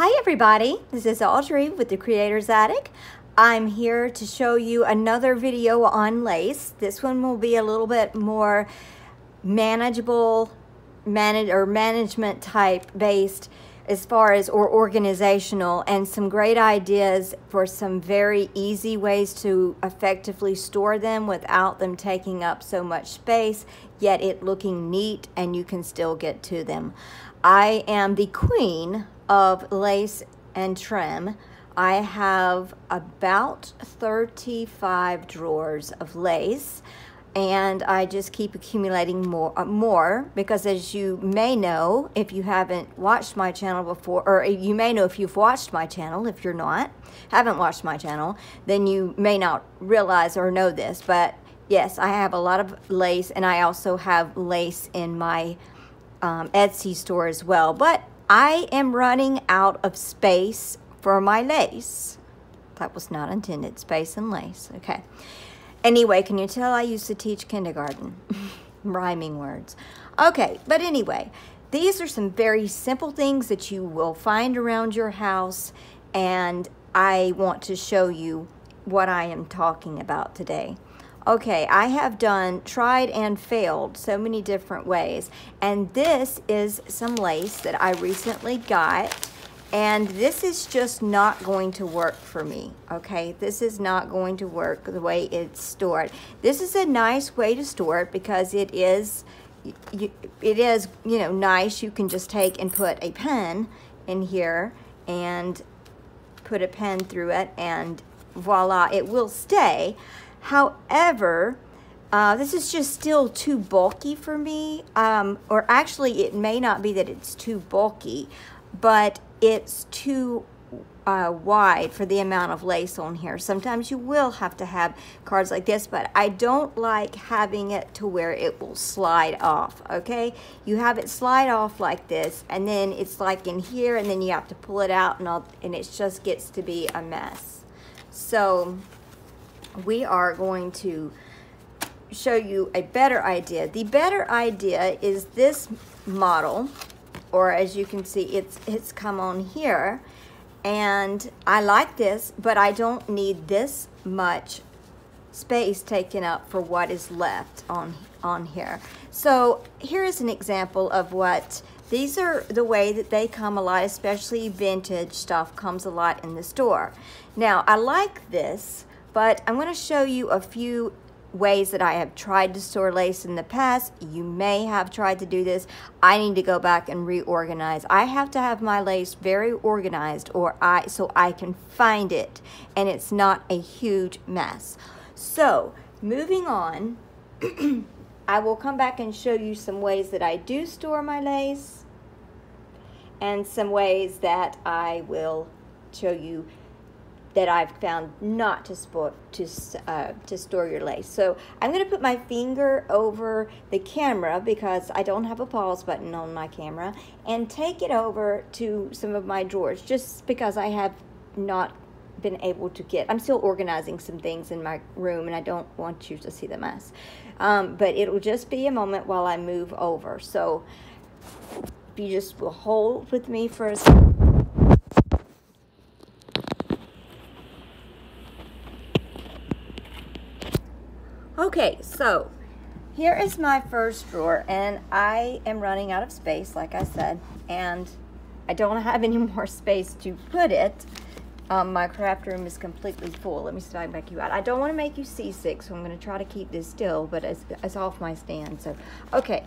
Hi everybody, this is Audrey with the Creator's Attic. I'm here to show you another video on lace. This one will be a little bit more manageable, management type based as far as organizational, and some great ideas for some very easy ways to effectively store them without them taking up so much space, yet it looking neat and you can still get to them. I am the queen of lace and trim. I have about 35 drawers of lace, and I just keep accumulating more because, as you may know, if you haven't watched my channel before, or you may know if you've watched my channel, if you're haven't watched my channel, then you may not realize or know this, but yes, I have a lot of lace, and I also have lace in my Etsy store as well, but I am running out of space for my lace. That was not intended, space and lace, okay. Anyway, can you tell I used to teach kindergarten? Rhyming words. Okay, but anyway, these are some very simple things that you will find around your house, and I want to show you what I am talking about today. Okay, I have tried and failed so many different ways, and this is some lace that I recently got, and this is just not going to work for me, okay? This is not going to work the way it's stored. This is a nice way to store it because it is nice. You can just take and put a pen in here and put a pen through it, and voila, it will stay. However, this is just still too bulky for me, or actually it may not be that it's too bulky, but it's too wide for the amount of lace on here. Sometimes you will have to have cards like this, but I don't like having it to where it will slide off, okay? You have it slide off like this, and then it's like in here, and then you have to pull it out, and it just gets to be a mess. So we are going to show you a better idea. The better idea is this model, or as you can see, it's come on here, and I like this, but I don't need this much space taken up for what is left on here. So here is an example of what these are, the way that they come a lot, especially vintage stuff comes a lot in the store. Now I like this, but I'm going to show you a few ways that I have tried to store lace in the past. You may have tried to do this. I need to go back and reorganize. I have to have my lace very organized so I can find it and it's not a huge mess. So moving on, I will come back and show you some ways that I do store my lace and some ways that I will show you that I've found not to store your lace. So I'm going to put my finger over the camera because I don't have a pause button on my camera, and take it over to some of my drawers just because I have not been able to I'm still organizing some things in my room and I don't want you to see the mess. But it'll just be a moment while I move over. So if you just will hold with me for a second. Okay, so here is my first drawer, and I am running out of space, like I said, and I don't have any more space to put it. My craft room is completely full. Let me slide back you out. I don't want to make you seasick, so I'm going to try to keep this still, but it's off my stand. So, okay,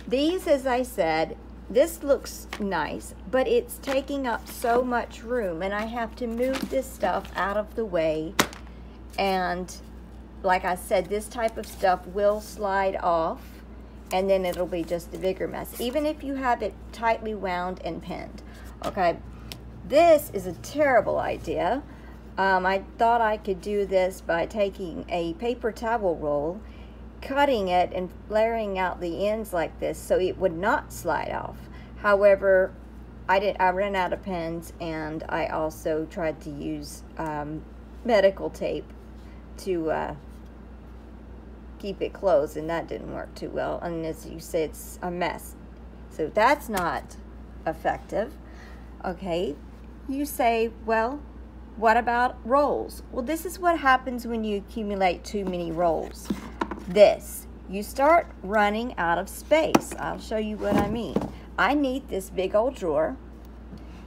these, as I said, this looks nice, but it's taking up so much room, and I have to move this stuff out of the way, and like I said, this type of stuff will slide off, and then it'll be just a bigger mess, even if you have it tightly wound and pinned. Okay, this is a terrible idea. I thought I could do this by taking a paper towel roll, cutting it, and flaring out the ends like this so it would not slide off. However, I ran out of pins, and I also tried to use medical tape to keep it closed, and that didn't work too well, and as you say, it's a mess. So that's not effective. Okay, you say, well, what about rolls? Well, this is what happens when you accumulate too many rolls. You start running out of space. I'll show you what I mean. I need this big old drawer,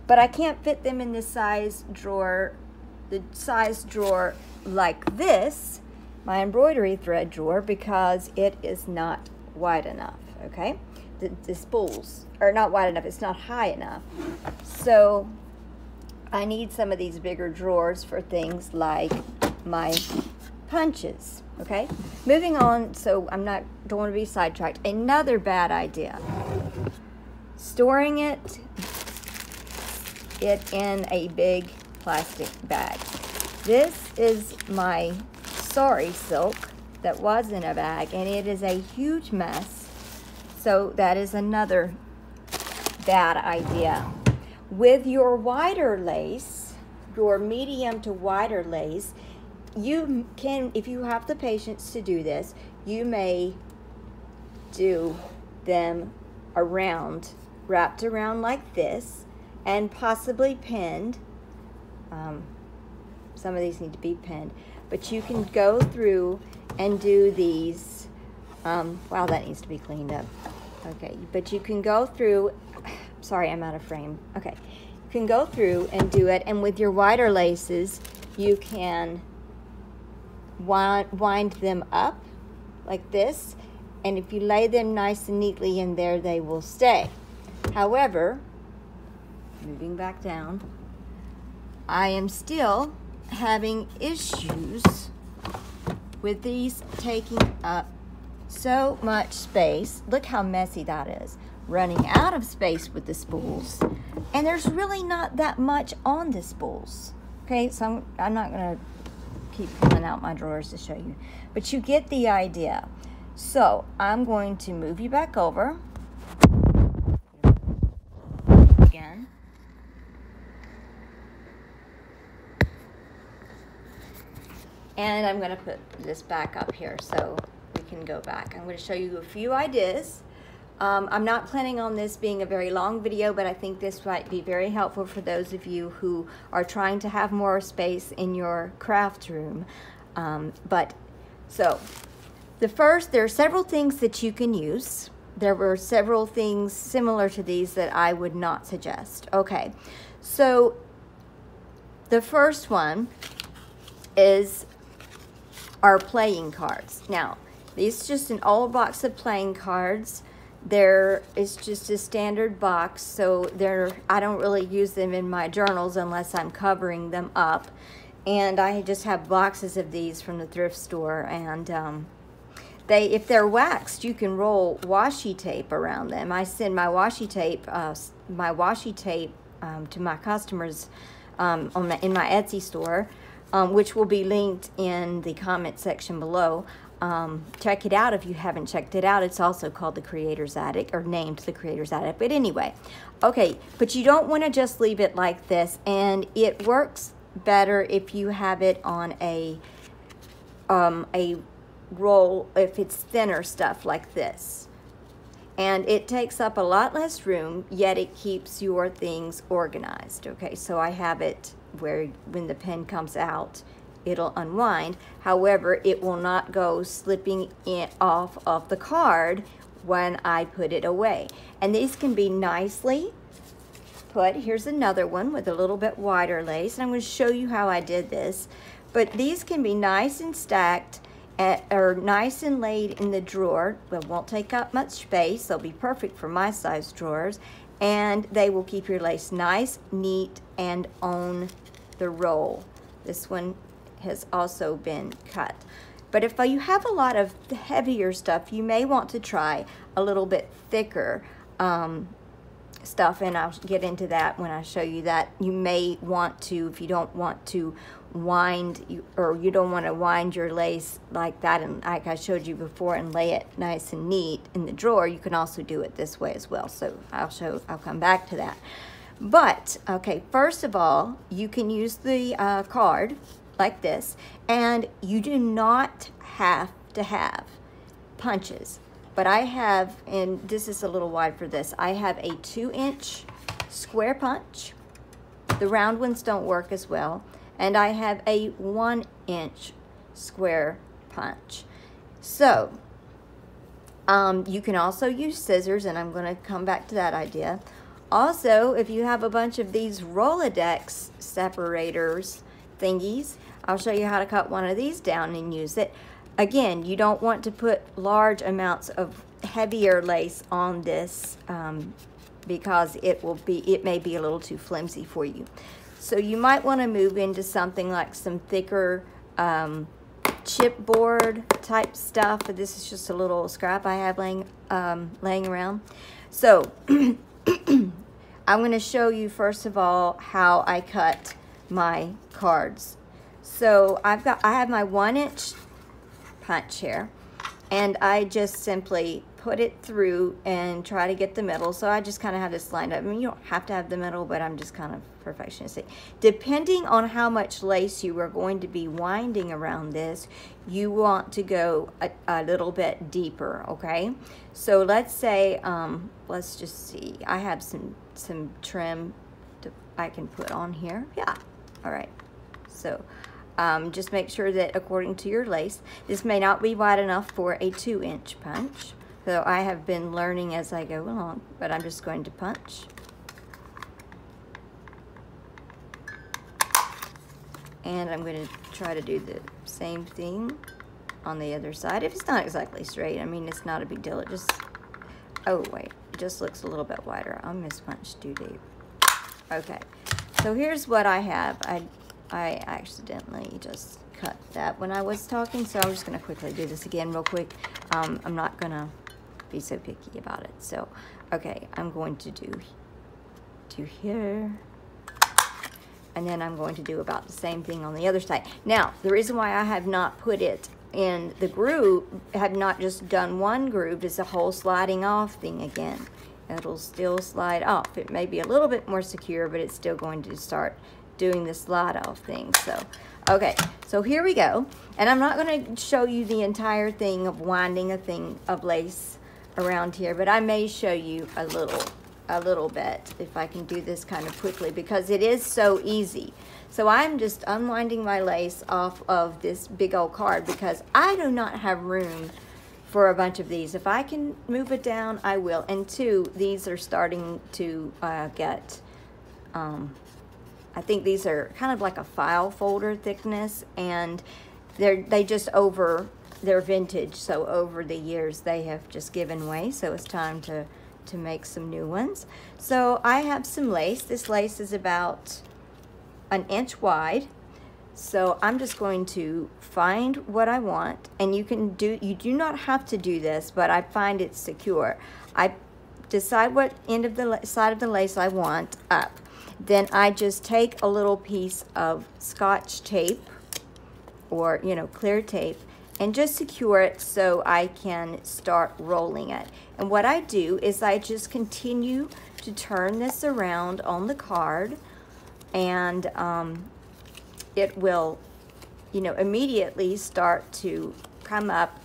but I can't fit them in the size drawer like this, my embroidery thread drawer, because it is not wide enough, okay? The spools are not wide enough, it's not high enough. So I need some of these bigger drawers for things like my punches, okay? Moving on, so don't want to be sidetracked. Another bad idea. Storing it in a big plastic bag. This is my sari silk that was in a bag, and it is a huge mess. So that is another bad idea. With your wider lace, your medium to wider lace, you can, if you have the patience to do this, you may do them wrapped around like this, and possibly pinned. Some of these need to be pinned, but you can go through and do these. Wow, that needs to be cleaned up. Okay, but you can go through, sorry, I'm out of frame. Okay, you can go through and do it, and with your wider laces, you can wind them up like this, and if you lay them nice and neatly in there, they will stay. However, moving back down, I am still having issues with these taking up so much space. Look how messy that is. Running out of space with the spools, and there's really not that much on the spools. Okay, so I'm not going to keep pulling out my drawers to show you, but you get the idea. So I'm going to move you back over again. And I'm going to put this back up here so we can go back. I'm going to show you a few ideas. I'm not planning on this being a very long video, but I think this might be very helpful for those of you who are trying to have more space in your craft room. So there are several things that you can use. There were several things similar to these that I would not suggest. Okay, so the first one is our playing cards. Now, this is just an old box of playing cards. There is just a standard box, so I don't really use them in my journals unless I'm covering them up. And I just have boxes of these from the thrift store, and if they're waxed, you can roll washi tape around them. I send my washi tape to my customers in my Etsy store, which will be linked in the comment section below. Check it out if you haven't checked it out. It's also called The Creator's Attic, or named The Creator's Attic. But anyway, okay, but you don't want to just leave it like this, and it works better if you have it on a roll, if it's thinner stuff like this. And it takes up a lot less room, yet it keeps your things organized. Okay, so I have it where when the pen comes out, it'll unwind. However, it will not go slipping off of the card when I put it away. And these can be nicely put. Here's another one with a little bit wider lace. And I'm going to show you how I did this. But these can be nice and stacked, or nice and laid in the drawer. It won't take up much space. They'll be perfect for my size drawers. And they will keep your lace nice, neat, and on the roll. This one has also been cut. But if you have a lot of heavier stuff, you may want to try a little bit thicker stuff, and I'll get into that when I show you that. You may want to, if you don't want to wind, or you don't want to wind your lace like that, and like I showed you before, and lay it nice and neat in the drawer, you can also do it this way as well. So I'll come back to that. But okay, first of all, you can use the card like this, and you do not have to have punches. But I have, and this is a little wide for this, I have a 2-inch square punch, The round ones don't work as well. And I have a 1-inch square punch. So you can also use scissors, and I'm going to come back to that idea. Also, if you have a bunch of these Rolodex separators thingies, I'll show you how to cut one of these down and use it. Again, you don't want to put large amounts of heavier lace on this because it may be a little too flimsy for you. So you might want to move into something like some thicker chipboard type stuff. This is just a little scrap I have laying around. So I'm going to show you first of all how I cut my cards. So I have my 1-inch punch here, and I just simply put it through and try to get the middle. So I just kind of have this lined up. I mean, you don't have to have the middle, but I'm just kind of perfectionistic. Depending on how much lace you are going to be winding around this, you want to go a little bit deeper, okay? So let's say, let's just see. I have some trim I can put on here. Yeah, all right. So just make sure that according to your lace, this may not be wide enough for a 2-inch punch. So I have been learning as I go along, but I'm just going to punch. And I'm going to try to do the same thing on the other side. If it's not exactly straight, I mean, it's not a big deal. It just, oh wait, it just looks a little bit wider. I mispunched too deep. Okay, so here's what I have. I accidentally just cut that when I was talking, so I'm just going to quickly do this again real quick. I'm not going to be so picky about it. So, okay, I'm going to do here, and then I'm going to do about the same thing on the other side. Now, the reason why I have not put it in the groove, have not just done one groove, is the whole sliding off thing again. It'll still slide off. It may be a little bit more secure, but it's still going to start doing the slide off thing. So, okay, so here we go. And I'm not going to show you the entire thing of winding a thing of lace around here, but I may show you a little bit if I can do this kind of quickly, because it is so easy. So I'm just unwinding my lace off of this big old card because I do not have room for a bunch of these. If I can move it down, I will. And two, these are starting to get, I think these are kind of like a file folder thickness, and they're vintage, so over the years they have just given way, so it's time to make some new ones. So I have some lace. This lace is about 1 inch wide, so I'm just going to find what I want, and you do not have to do this, but I find it secure. I decide what end of the side of the lace I want up. Then I just take a little piece of Scotch tape, or clear tape, and just secure it so I can start rolling it. And what I do is I just continue to turn this around on the card, and it will, immediately start to come up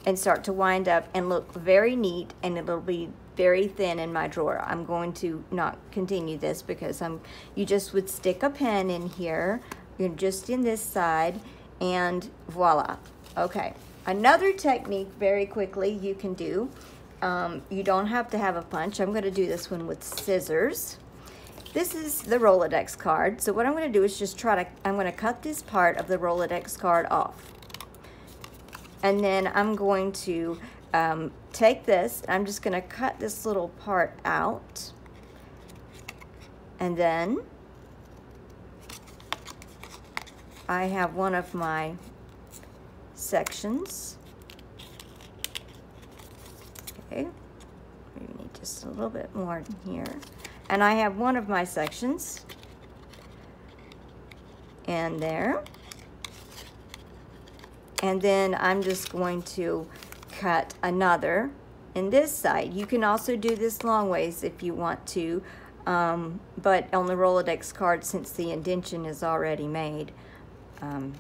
and start to wind up and look very neat, and it'll be very thin in my drawer. I'm going to not continue this because you just would stick a pin in here, just in this side, and voila. Okay, another technique very quickly you can do, you don't have to have a punch. I'm going to do this one with scissors. This is the Rolodex card, so what I'm going to do is just I'm going to cut this part of the Rolodex card off. And then I'm going to take this, I'm just going to cut this little part out, and then I have one of my sections. Okay, maybe need just a little bit more in here. And I have one of my sections in there. And then I'm just going to cut another in this side. You can also do this long ways if you want to, but on the Rolodex card, since the indentation is already made, I'm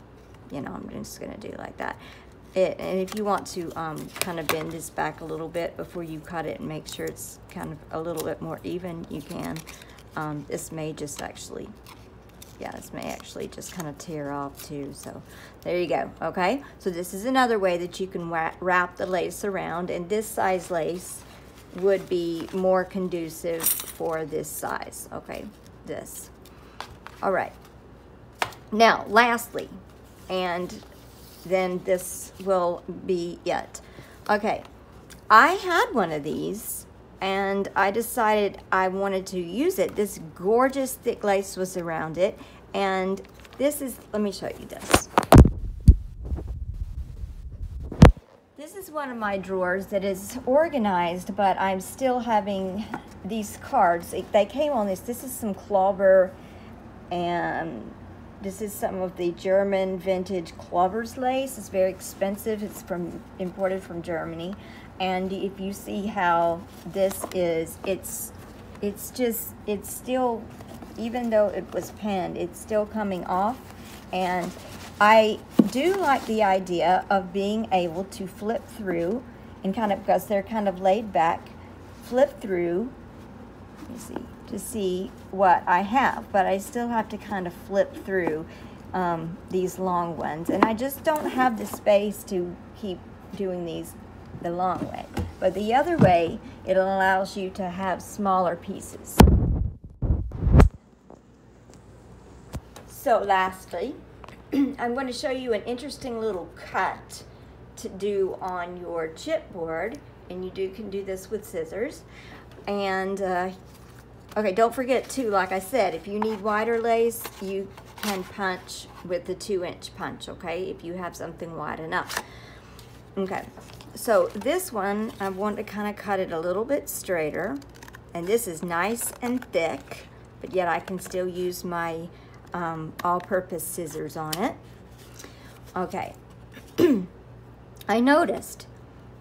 just going to do like that. And if you want to kind of bend this back a little bit before you cut it and make sure it's kind of a little bit more even, you can. This may just actually Yeah, this may actually just kind of tear off too. So there you go. Okay, so this is another way that you can wrap the lace around, and this size lace would be more conducive for this size. Okay, this. All right. Now, lastly, and then this will be it. Okay, I had one of these and I decided I wanted to use it. This gorgeous thick lace was around it, and this is, let me show you this. This is one of my drawers that is organized, but I'm still having these cards. They came on this. This is some Clover, and this is some of the German vintage Clovers lace. It's very expensive. It's imported from Germany. And if you see how this is, it's still, even though it was pinned, it's still coming off. And I do like the idea of being able to flip through and kind of, because they're kind of laid back, flip through, let me see, to see what I have. But I still have to kind of flip through these long ones. And I just don't have the space to keep doing these the long way. But the other way, it allows you to have smaller pieces. So lastly, I'm going to show you an interesting little cut to do on your chipboard, and you can do this with scissors. And okay, don't forget too, like I said, if you need wider lace, you can punch with the 2-inch punch, okay, if you have something wide enough. Okay, so this one, I want to kind of cut it a little bit straighter, and this is nice and thick, but yet I can still use my all-purpose scissors on it. Okay, I noticed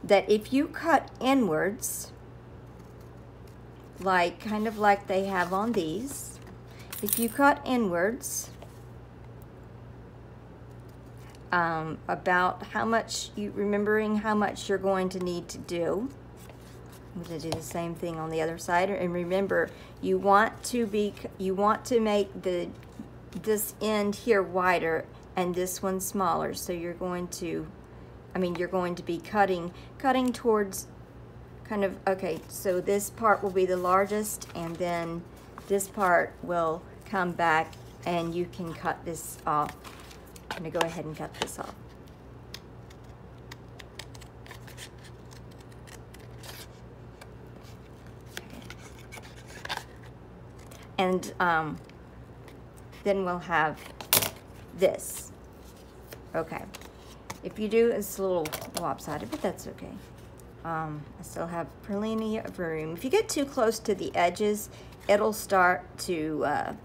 that if you cut inwards, like kind of like they have on these, if you cut inwards about how much remembering how much you're going to need to do. I'm going to do the same thing on the other side, and remember, you want to make this end here wider and this one smaller. So you're going to, you're going to be cutting towards kind of, okay, so this part will be the largest, and then this part will come back, and you can cut this off. I'm going to go ahead and cut this off. And then we'll have this. Okay. If you do, it's a little lopsided, but that's okay. I still have plenty of room. If you get too close to the edges, it'll start to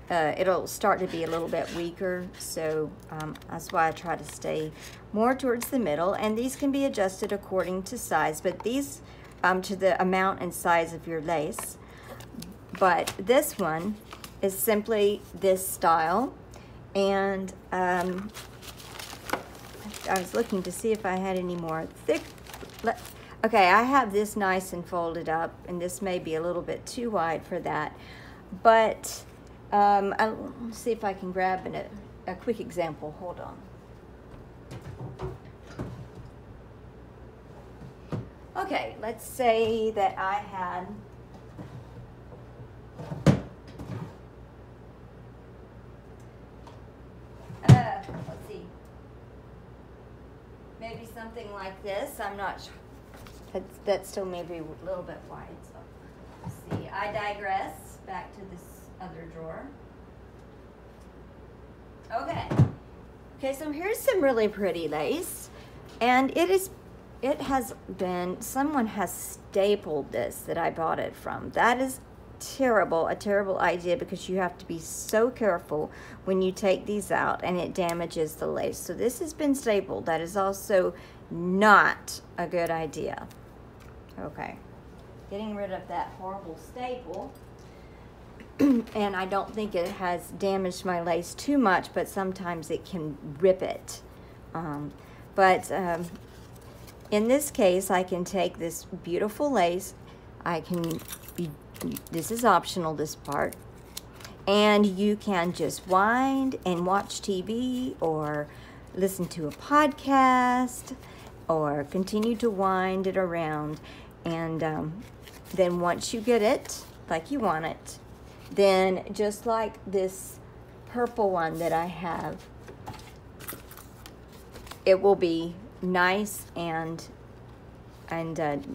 be a little bit weaker, so that's why I try to stay more towards the middle. And these can be adjusted according to size, but these to the amount and size of your lace. But this one is simply this style, and I was looking to see if I had any more thick. Okay, I have this nice and folded up, and this may be a little bit too wide for that, but I'll see if I can grab a quick example. Hold on. Okay, let's say that I had let's see, maybe something like this. I'm not sure. That's still maybe a little bit wide. So let's see. I digress. Back to this other drawer. Okay, so here's some really pretty lace, and someone has stapled this that I bought it from. That is a terrible idea, because you have to be so careful when you take these out, and it damages the lace. So this has been stapled. That is also not a good idea. Okay, getting rid of that horrible staple. And I don't think it has damaged my lace too much, but sometimes it can rip it. In this case, I can take this beautiful lace. This is optional, this part. and you can just wind and watch TV or listen to a podcast or continue to wind it around. And then once you get it like you want it, then just like this purple one that I have, it will be nice and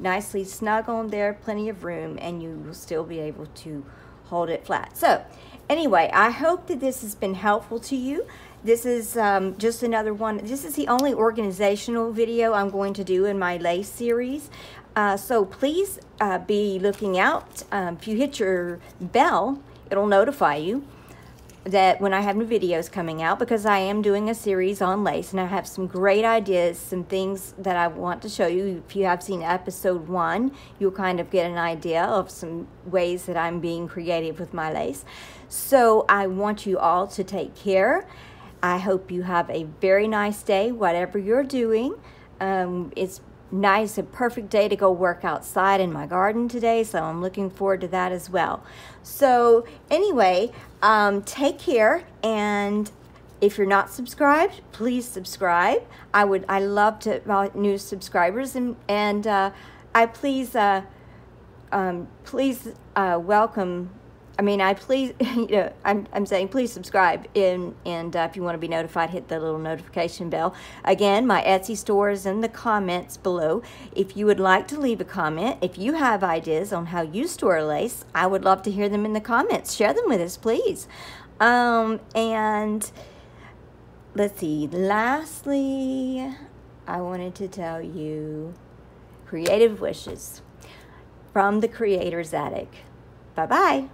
nicely snug on there, plenty of room, and you will still be able to hold it flat. So anyway, I hope that this has been helpful to you. This is just another one. This is the only organizational video I'm going to do in my lace series. So please be looking out. If you hit your bell, it'll notify you that when I have new videos coming out, because I am doing a series on lace, and I have some great ideas, some things that I want to show you. If you have seen episode 1, you'll kind of get an idea of some ways that I'm being creative with my lace. So I want you all to take care. I hope you have a very nice day, whatever you're doing. It's nice, a perfect day to go work outside in my garden today, so I'm looking forward to that as well. So anyway, take care, and if you're not subscribed, please subscribe. I love to new subscribers, and I please welcome. I'm saying please subscribe, and if you want to be notified, hit the little notification bell. Again, my Etsy store is in the comments below. If you would like to leave a comment, if you have ideas on how you store lace, I would love to hear them in the comments. Share them with us, please. And let's see, lastly, I wanted to tell you creative wishes from the Creator's Attic. Bye-bye.